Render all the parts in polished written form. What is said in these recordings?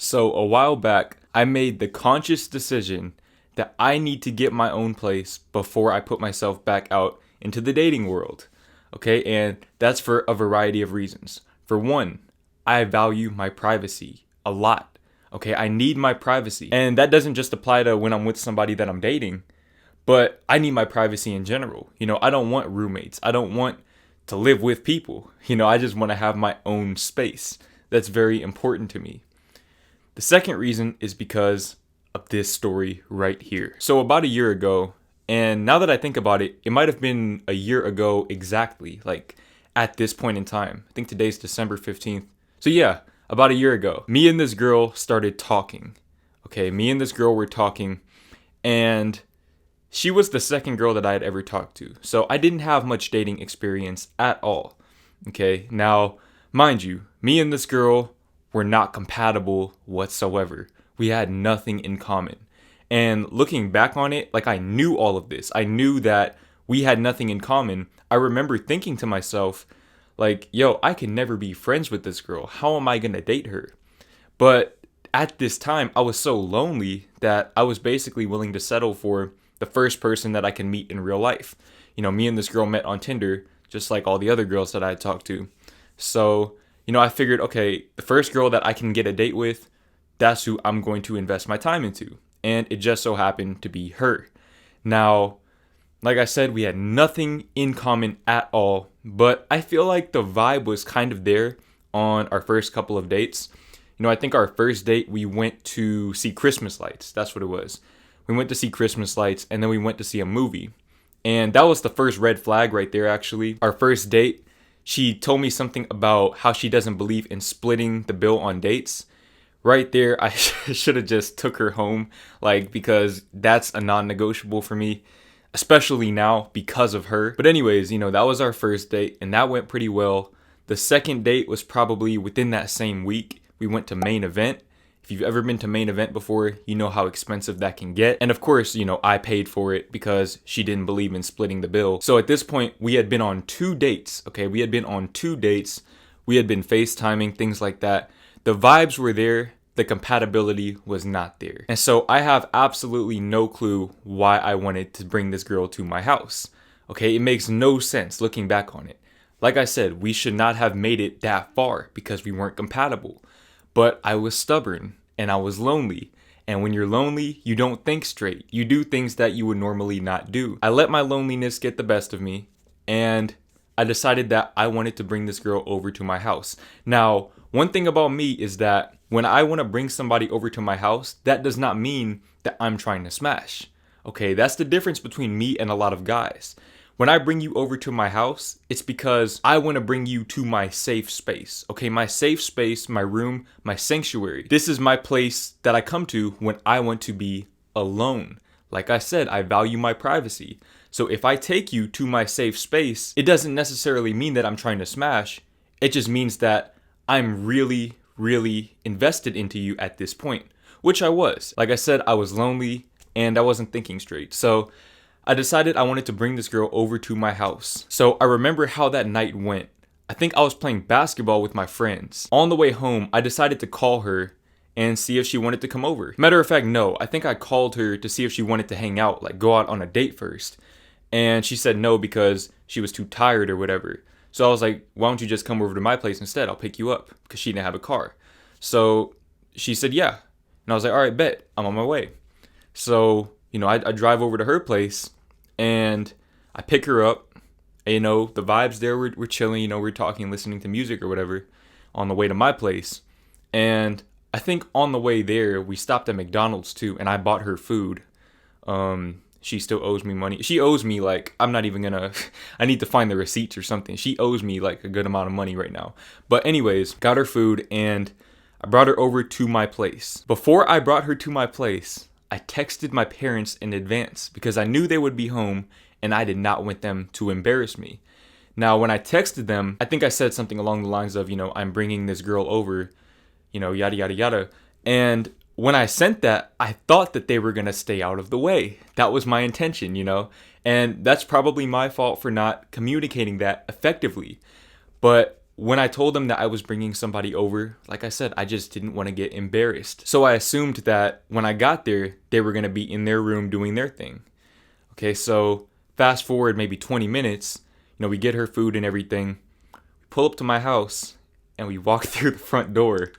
So a while back, I made the conscious decision that I need to get my own place before I put myself back out into the dating world. Okay, and that's for a variety of reasons. For one, I value my privacy a lot. Okay, I need my privacy. And that doesn't just apply to when I'm with somebody that I'm dating, but I need my privacy in general. I don't want roommates. I don't want to live with people. I just want to have my own space. That's very important to me. The second reason is because of this story right here. So about a year ago, and now that I think about it, it might have been a year ago exactly, like at this point in time. I think today's December 15th. So yeah, about a year ago, me and this girl started talking. Okay, me and this girl were talking, and she was the second girl that I had ever talked to. So I didn't have much dating experience at all. Okay, now, mind you, me and this girl were not compatible whatsoever. We had nothing in common. And looking back on it, like I knew all of this. I knew that we had nothing in common. I remember thinking to myself, like, yo, I can never be friends with this girl. How am I going to date her? But at this time, I was so lonely that I was basically willing to settle for the first person that I can meet in real life. Me and this girl met on Tinder, just like all the other girls that I had talked to. So, I figured, okay, the first girl that I can get a date with, that's who I'm going to invest my time into. And it just so happened to be her. Now, like I said, we had nothing in common at all, but I feel like the vibe was kind of there on our first couple of dates. I think our first date, we went to see Christmas lights. That's what it was. We went to see Christmas lights, and then we went to see a movie. And that was the first red flag right there, actually. Our first date, she told me something about how she doesn't believe in splitting the bill on dates. Right there, I should have just took her home, because that's a non-negotiable for me, especially now because of her. But anyways, that was our first date, and that went pretty well. The second date was probably within that same week. We went to Main Event. If you've ever been to Main Event before, you know how expensive that can get. And of course, I paid for it because she didn't believe in splitting the bill. So at this point, we had been on 2 dates, okay? We had been on 2 dates. We had been FaceTiming, things like that. The vibes were there. The compatibility was not there. And so I have absolutely no clue why I wanted to bring this girl to my house. Okay, it makes no sense looking back on it. Like I said, we should not have made it that far because we weren't compatible. But I was stubborn and I was lonely. And when you're lonely, you don't think straight. You do things that you would normally not do. I let my loneliness get the best of me, and I decided that I wanted to bring this girl over to my house. Now, one thing about me is that when I want to bring somebody over to my house, that does not mean that I'm trying to smash. Okay, that's the difference between me and a lot of guys. When I bring you over to my house, it's because I want to bring you to my safe space. Okay, my safe space, my room, my sanctuary. This is my place that I come to when I want to be alone. Like I said, I value my privacy. So if I take you to my safe space, it doesn't necessarily mean that I'm trying to smash. It just means that I'm really invested into you at this point, which I was. Like I said, I was lonely and I wasn't thinking straight. So I decided I wanted to bring this girl over to my house. So I remember how that night went. I think I was playing basketball with my friends. On the way home, I decided to call her and see if she wanted to come over. Matter of fact, no, I think I called her to see if she wanted to hang out, like go out on a date first. And she said no because she was too tired or whatever. So I was like, why don't you just come over to my place instead? I'll pick you up, because she didn't have a car. So she said yeah. And I was like, all right, bet, I'm on my way. So, I drive over to her place and I pick her up. And, the vibes there were chilling, we're talking, listening to music or whatever on the way to my place. And I think on the way there, we stopped at McDonald's too, and I bought her food. She still owes me money. She owes me, I'm not even gonna, I need to find the receipts or something. She owes me, a good amount of money right now. But anyways, got her food, and I brought her over to my place. Before I brought her to my place, I texted my parents in advance because I knew they would be home, and I did not want them to embarrass me. Now, when I texted them, I think I said something along the lines of, I'm bringing this girl over, yada, yada, yada. And when I sent that, I thought that they were going to stay out of the way. That was my intention, and that's probably my fault for not communicating that effectively. But when I told them that I was bringing somebody over, like I said, I just didn't want to get embarrassed. So I assumed that when I got there, they were going to be in their room doing their thing. Okay, so fast forward maybe 20 minutes, we get her food and everything. We pull up to my house and we walk through the front door.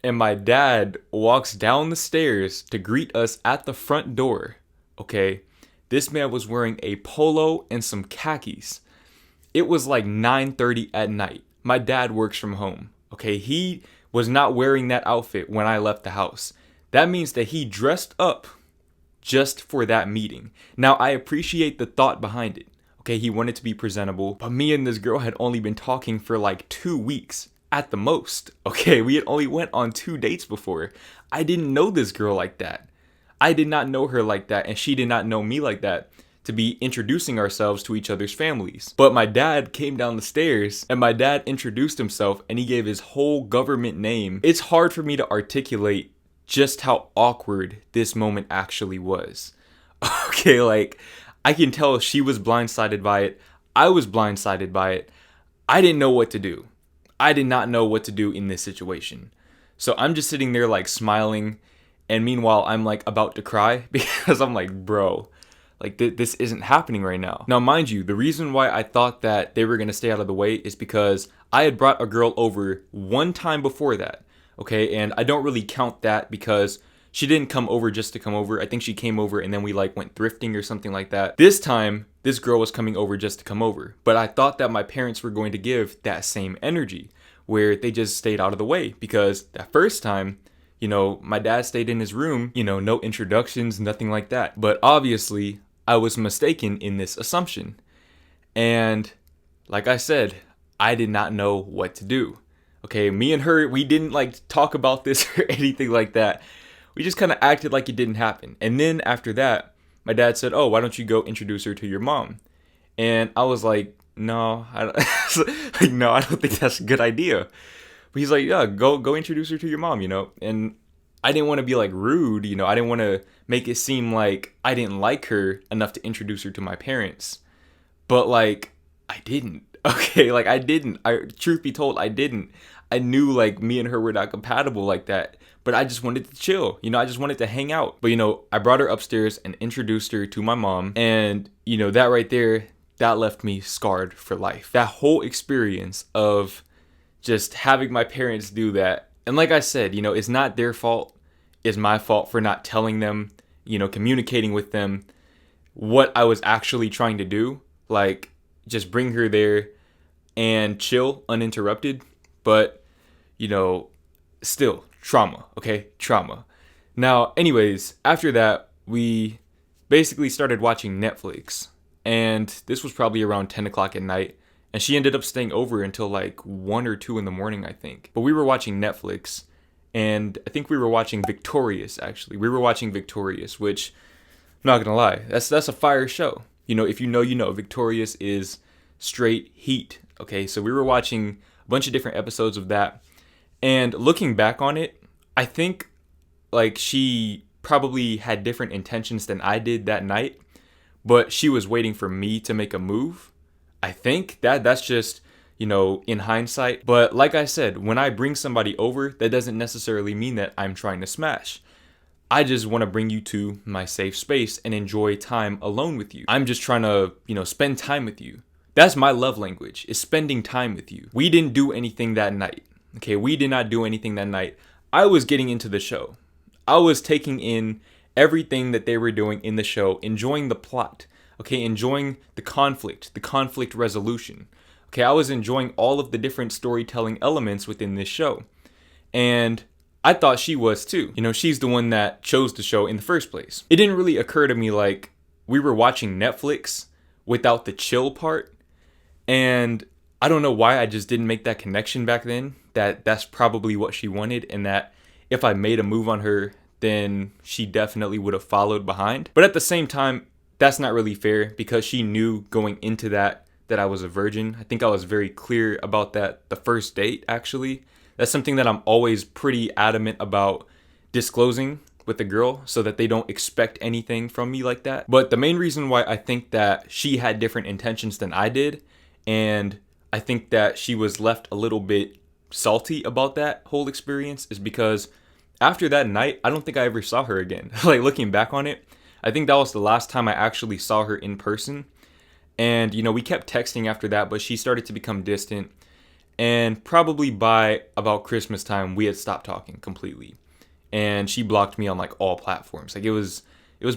And my dad walks down the stairs to greet us at the front door. Okay, this man was wearing a polo and some khakis. It was like 9:30 at night. My dad works from home. Okay, he was not wearing that outfit when I left the house. That means that he dressed up just for that meeting. Now, I appreciate the thought behind it. Okay, he wanted to be presentable, but me and this girl had only been talking for like 2 weeks at the most. Okay, we had only went on 2 dates before. I didn't know this girl like that. I did not know her like that, and she did not know me like that, to be introducing ourselves to each other's families. But my dad came down the stairs and my dad introduced himself and he gave his whole government name. It's hard for me to articulate just how awkward this moment actually was. Okay, like I can tell she was blindsided by it. I was blindsided by it. I didn't know what to do. I did not know what to do in this situation. So I'm just sitting there like smiling, and meanwhile I'm like about to cry because I'm like, bro, like this isn't happening right now. Now, mind you, the reason why I thought that they were going to stay out of the way is because I had brought a girl over one time before that. Okay, and I don't really count that because she didn't come over just to come over. I think she came over and then we like went thrifting or something like that. This time, this girl was coming over just to come over. But I thought that my parents were going to give that same energy where they just stayed out of the way, because that first time, my dad stayed in his room, no introductions, nothing like that. But obviously, I was mistaken in this assumption. And like I said, I did not know what to do. Okay, me and her, we didn't like talk about this or anything like that. We just kind of acted like it didn't happen. And then after that, my dad said, "Oh, why don't you go introduce her to your mom?" And I was like, "No, I don't, no, I don't think that's a good idea." But he's like, "Yeah, go introduce her to your mom, And I didn't want to be like rude, I didn't want to make it seem like I didn't like her enough to introduce her to my parents. But like, I didn't. Okay, like I didn't. Truth be told, I didn't. I knew like me and her were not compatible like that. But I just wanted to chill. I just wanted to hang out. But I brought her upstairs and introduced her to my mom. And that right there, that left me scarred for life. That whole experience of just having my parents do that. And like I said, it's not their fault. It's my fault for not telling them, communicating with them what I was actually trying to do. Like, just bring her there and chill uninterrupted. But, still, trauma, okay? Trauma. Now, anyways, after that, we basically started watching Netflix. And this was probably around 10 o'clock at night. And she ended up staying over until like 1 or 2 in the morning, I think. But we were watching Netflix. And I think we were watching Victorious, actually. We were watching Victorious, which, I'm not gonna lie, that's a fire show. If you know, Victorious is straight heat. Okay, so we were watching a bunch of different episodes of that. And looking back on it, I think like she probably had different intentions than I did that night. But she was waiting for me to make a move. I think that's just, in hindsight. But like I said, when I bring somebody over, that doesn't necessarily mean that I'm trying to smash. I just want to bring you to my safe space and enjoy time alone with you. I'm just trying to, spend time with you. That's my love language, is spending time with you. We didn't do anything that night. Okay, we did not do anything that night. I was getting into the show. I was taking in everything that they were doing in the show, enjoying the plot. Okay, enjoying the conflict resolution. Okay, I was enjoying all of the different storytelling elements within this show. And I thought she was too. She's the one that chose the show in the first place. It didn't really occur to me like we were watching Netflix without the chill part. And I don't know why I just didn't make that connection back then, that that's probably what she wanted, and that if I made a move on her, then she definitely would have followed behind. But at the same time, that's not really fair, because she knew going into that I was a virgin. I think I was very clear about that the first date, actually. That's something that I'm always pretty adamant about disclosing with the girl so that they don't expect anything from me like that. But the main reason why I think that she had different intentions than I did And I think that she was left a little bit salty about that whole experience, is because after that night, I don't think I ever saw her again. Like, looking back on it, I think that was the last time I actually saw her in person. And, we kept texting after that, but she started to become distant. And probably by about Christmas time, we had stopped talking completely. And she blocked me on like all platforms. Like, it was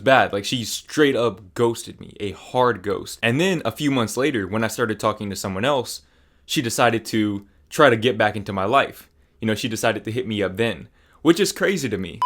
bad. Like, she straight up ghosted me, a hard ghost. And then a few months later, when I started talking to someone else, she decided to try to get back into my life. She decided to hit me up then, which is crazy to me.